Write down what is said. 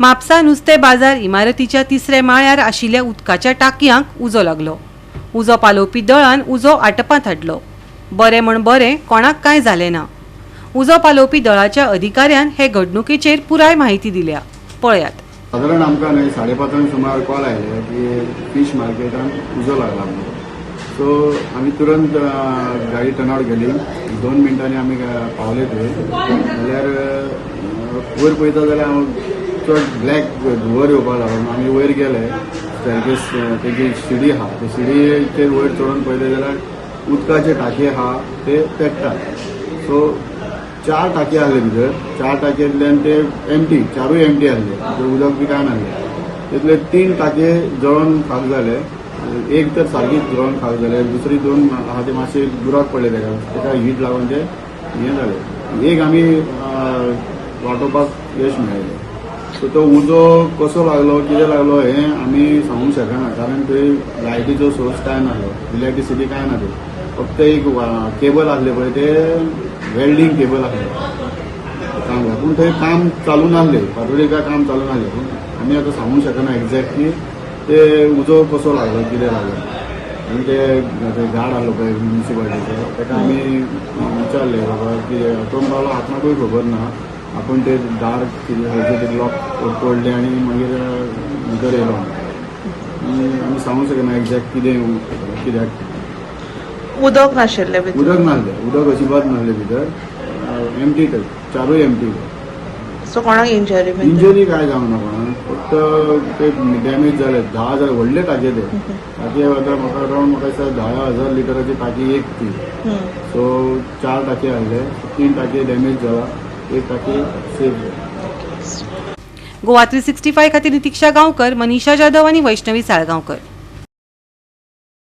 म्हापसा नुस्तें बाजार इमारतीच्या 3ऱ्या माळ्यार आशिल्ल्या उदकाच्या टाकयांक उजो लागलो। उजो पालोवपी दळान उजो आटपांत हाडलो। बरें म्हण बरें, कोणाक कांय जालें ना। उजो पालोवपी दळाच्या अधिकाऱ्यान हे घडणुकेचेर पुराय माहिती दिल्या। पळयात। साधारण आमकां न्हय 5:30 सुमार कॉल आयले की फिश मार्केटान उजो लागला म्हणून। सो आमी तुरंत गाडी टर्नआउट केली। 2 मिनटांनी आमी पावले थंय। जाल्यार वयर पळयता जाल्यार हांव चड ब्लॅक धुंवर येवपाक लागलो। आमी वयर गेले, स्टेरकेस तेजी शिडी आहा, ते शिडीचेर वयर चडून पळयलें जाल्यार उदकाचे टाके आहा ते पेट्टात। सो 4 टाके आसले भितर, 4 टाकेंतल्यान ते एमटी, 4य एमटी आसले, उदक बी काय नासलें। तितले 3 टाके जळोन खाक जाले। एक तर सारकीच जळोन खाक जाले, दुसरी 2 आहा ते मातशे बुराक पडले तेका हीट लागून ते हें जालें। एक आमी वाटोवपाक यश मेळयलें। सो तो उजो कसो लागलो, कितें लागलो हें आमी सांगूंक शकना, कारण थंय लायटीचो सोर्स काय नासलो, इलेक्ट्रिसिटी काय ना थंय। फक्त एक केबल आसले पळय ते वेल्डिंग केबल आसले काम, पूण थंय काम चालू नासले, फातोडे काय काम चालू नासले। पूण आमी आतां सांगूंक शकना एक्झॅक्टली ते उजो कसो लागलो, कितें लागलो। आनी ते गार्ड आसलो पळय म्युनिसिपालिटीचो, ताका आमी विचारलें बाबा कितें हातूंत पावलो आपणाकूय खबर ना। आपूण ते दार कितें ते लॉक तोडलें आनी मागीर भितर येयलो। आमी सांगूंक शकना एक्झॅक्ट कित्याक। उदक नाशिल्लें भितर? उदक नासलें, उदक अजिबात नासलें भितर, एमटी ते 4य एमटी। सो कोणाक इंजरी काय जावंक ना कोणाक, फक्त ते डॅमेज जाले। 10,000 व्हडले टाके ते टाके आतां म्हाका अरावंड म्हाका दिसता 10,000 लिटराची टाकी एक ती। सो 4 टाके आसले, 3 टाके डॅमेज जाला, एक टाकी सेफ जाला। गोवा 365 खातीर नितीक्षा गांवकर, मनीषा जाधव आनी वैष्णवी साळगांवकर।